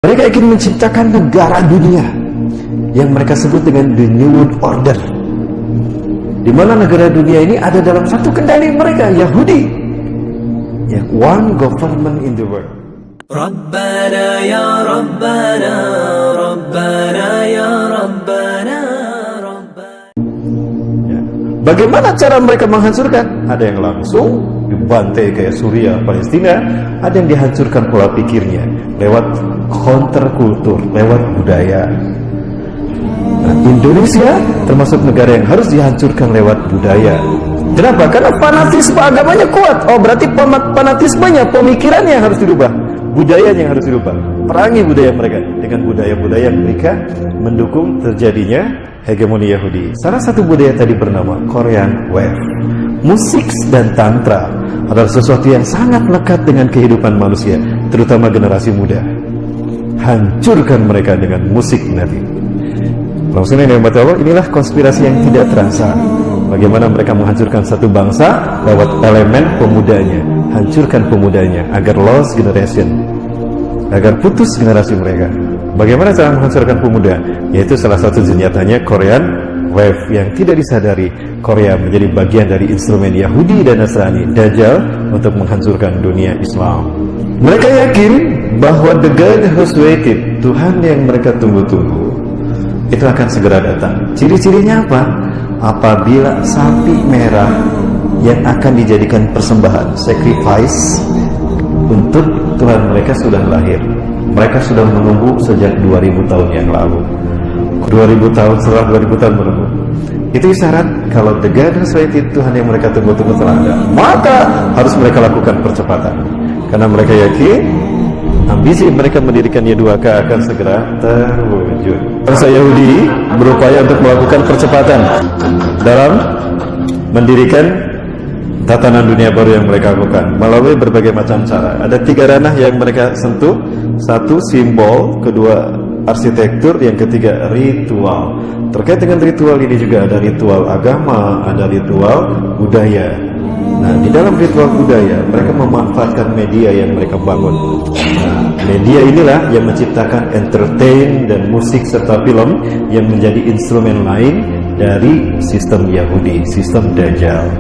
Mereka ingin menciptakan negara dunia yang mereka sebut dengan The New World Order, di mana negara dunia ini ada dalam satu kendali mereka, Yahudi, yang one government in the world. Rabbana ya Rabbana, Rabbana ya Rabbana, Rabbana. Bagaimana cara mereka menghancurkan? Ada yang langsung dibantai kayak Suriah, Palestina. Ada yang dihancurkan pola pikirnya lewat counterkultur, lewat budaya. Nah, Indonesia termasuk negara yang harus dihancurkan lewat budaya. Kenapa? Karena fanatisme agamanya kuat. Oh, berarti fanatismenya, pemikirannya harus dirubah, budayanya yang harus dirubah. Perangi budaya mereka dengan budaya-budaya mereka mendukung terjadinya hegemoni Yahudi. Salah satu budaya tadi bernama Korean Wave. Musik dan tantra adalah sesuatu yang sangat lekat dengan kehidupan manusia, terutama generasi muda. Hancurkan mereka dengan musik nanti. Langsung ini Allah, inilah konspirasi yang tidak terasa. Bagaimana mereka menghancurkan satu bangsa lewat elemen pemudanya. Hancurkan pemudanya agar lost generation, agar putus generasi mereka. Bagaimana cara menghancurkan pemuda? Yaitu salah satu senjatanya Korean Wave, yang tidak disadari Korea menjadi bagian dari instrumen Yahudi dan Nasrani, Dajjal, untuk menghancurkan dunia Islam. Mereka yakin bahwa the God who's waited, Tuhan yang mereka tunggu-tunggu, itu akan segera datang. Ciri-cirinya apa? Apabila sapi merah yang akan dijadikan persembahan, sacrifice, untuk Tuhan mereka sudah lahir. Mereka sudah menunggu sejak 2000 tahun yang lalu. 2000 tahun, setelah 2000 tahun menunggu. Itu isyarat kalau the God who's waited, Tuhan yang mereka tunggu-tunggu telah ada. Maka harus mereka lakukan percepatan, karena mereka yakin ambisi mereka mendirikan Y2K akan segera terwujud. Bangsa Yahudi berupaya untuk melakukan percepatan dalam mendirikan tatanan dunia baru yang mereka lakukan melalui berbagai macam cara. Ada 3 ranah yang mereka sentuh. 1, simbol. 2, arsitektur. Yang ketiga, ritual. Terkait dengan ritual ini juga ada ritual agama, ada ritual budaya. Nah, di dalam ritual budaya mereka memanfaatkan media yang mereka bangun. Nah, media inilah yang menciptakan entertain dan musik serta film yang menjadi instrumen lain dari sistem Yahudi, sistem Dajjal.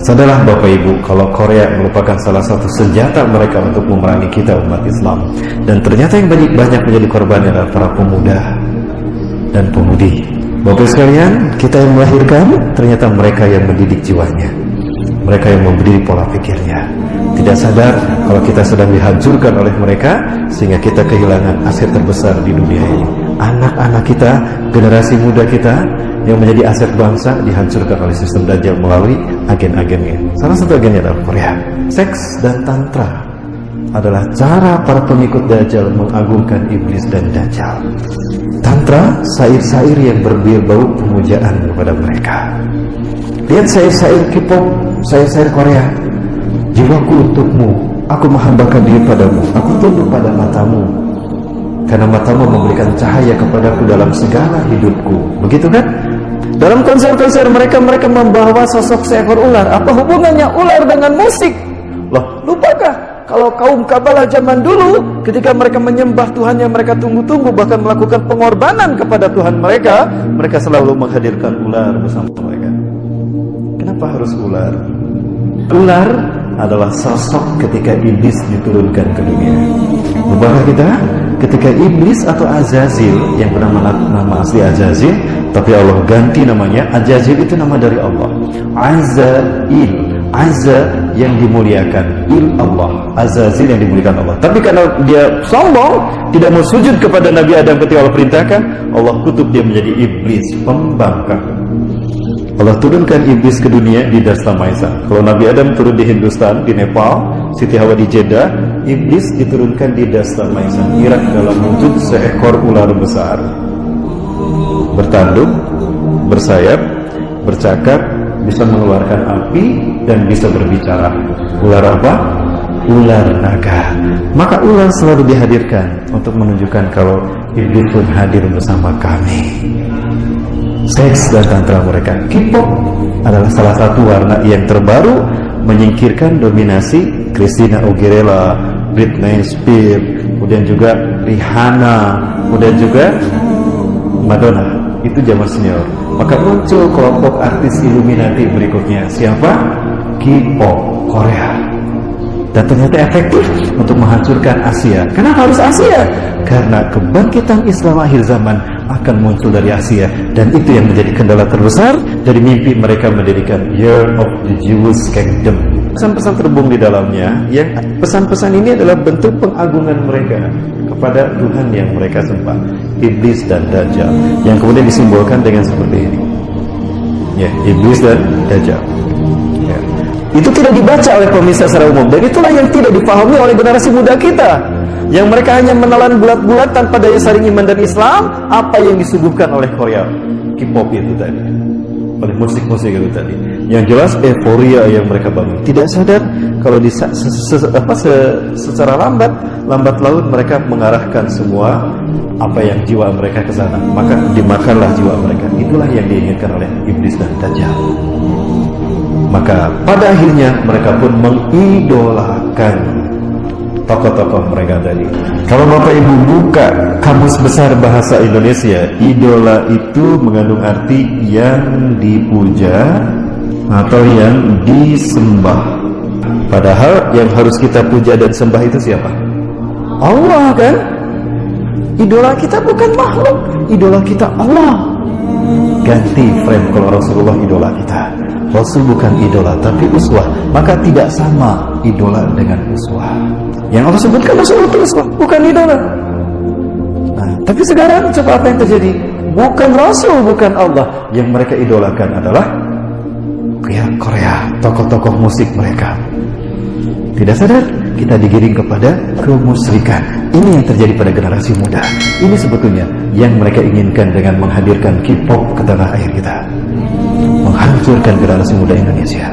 Sadarlah Bapak Ibu, kalau Korea merupakan salah satu senjata mereka untuk memerangi kita umat Islam. Dan ternyata yang banyak menjadi korbannya adalah para pemuda dan pemudi. Bapak sekalian, kita yang melahirkan, ternyata mereka yang mendidik jiwanya. Mereka yang memberi pola pikirnya. Tidak sadar kalau kita sedang dihancurkan oleh mereka, sehingga kita kehilangan aset terbesar di dunia ini. Anak-anak kita, generasi muda kita yang menjadi aset bangsa dihancurkan oleh sistem Dajjal melalui agen-agennya. Salah satu agennya adalah Korea. Seks dan tantra adalah cara para pengikut Dajjal mengagungkan iblis dan Dajjal. Tantra, sair-sair yang berbau pemujaan kepada mereka. Lihat sair-sair K-pop, sair-sair Korea. Jiwaku untukmu, aku menghambakan diri padamu, aku tunduk pada matamu, karena matamu memberikan cahaya kepadaku dalam segala hidupku. Begitu kan? Dalam konser-konser mereka membawa sosok seekor ular. Apa hubungannya ular dengan musik? Loh, lupakah kalau kaum Kabalah zaman dulu, ketika mereka menyembah Tuhan yang mereka tunggu-tunggu, bahkan melakukan pengorbanan kepada Tuhan mereka, mereka selalu menghadirkan ular bersama mereka. Kenapa harus ular? Ular adalah sosok ketika iblis diturunkan ke dunia. Lupakah kita? Ketika iblis atau Azazil, yang bernama nama asli Azazil, tapi Allah ganti namanya. Azazil itu nama dari Allah. Azail, Azza yang dimuliakan, Il Allah, Azazil yang dimuliakan Allah. Tapi karena dia sombong, tidak mau sujud kepada Nabi Adam ketika Allah perintahkan, Allah kutuk dia menjadi iblis, pembangkang. Allah turunkan iblis ke dunia di Dastamaisa. Kalau Nabi Adam turun di Hindustan, di Nepal, Siti Hawa di Jeddah, iblis diturunkan di Dastamaisa, Irak, dalam wujud seekor ular besar, bertanduk, bersayap, bercakap, bisa mengeluarkan api, dan bisa berbicara. Ular apa? Ular naga. Maka ular selalu dihadirkan untuk menunjukkan kalau iblis pun hadir bersama kami. Seks dan tantra mereka. K-pop adalah salah satu warna yang terbaru menyingkirkan dominasi Christina Aguilera, Britney Spears, kemudian juga Rihanna, kemudian juga Madonna. Itu zaman senior. Maka muncul kelompok artis Illuminati berikutnya. Siapa? K-pop Korea. Dan ternyata efektif untuk menghancurkan Asia. Kenapa harus Asia? Karena kebangkitan Islam akhir zaman akan muncul dari Asia. Dan itu yang menjadi kendala terbesar dari mimpi mereka mendirikan Year of the Jewish Kingdom. Pesan-pesan terhubung di dalamnya, yang pesan-pesan ini adalah bentuk pengagungan mereka kepada Tuhan yang mereka sembah, Iblis dan Dajjal, yang kemudian disimbolkan dengan seperti ini. Ya, Iblis dan Dajjal. Ya. Itu tidak dibaca oleh pemirsa secara umum, dan itulah yang tidak dipahami oleh generasi muda kita, yang mereka hanya menelan bulat-bulat tanpa daya saring iman dan Islam apa yang disuguhkan oleh Korea K-pop itu tadi, oleh musik-musik itu tadi. Yang jelas euforia yang mereka bangun, tidak sadar kalau secara lambat laun mereka mengarahkan semua apa yang jiwa mereka ke sana, maka dimakanlah jiwa mereka. Itulah yang diinginkan oleh Iblis dan Dajjal. Maka pada akhirnya mereka pun mengidolakan tokoh-tokoh mereka tadi. Kalau Bapak Ibu buka Kamus Besar Bahasa Indonesia, idola itu mengandung arti yang dipuja atau yang disembah. Padahal yang harus kita puja dan sembah itu siapa? Allah, kan? Idola kita bukan makhluk, idola kita Allah. Ganti frame kalau Rasulullah idola kita. Rasul bukan idola tapi uswah, maka tidak sama idola dengan uswah. Yang Allah sebutkan Rasul itu uswah, bukan idola. Nah, tapi sekarang coba apa yang terjadi? Bukan Rasul, bukan Allah. Yang mereka idolakan adalah Korea, tokoh-tokoh musik mereka. Tidak sadar kita digiring kepada kemusyrikan. Ini yang terjadi pada generasi muda. Ini sebetulnya yang mereka inginkan dengan menghadirkan K-pop ke tanah air kita, menghancurkan generasi muda Indonesia.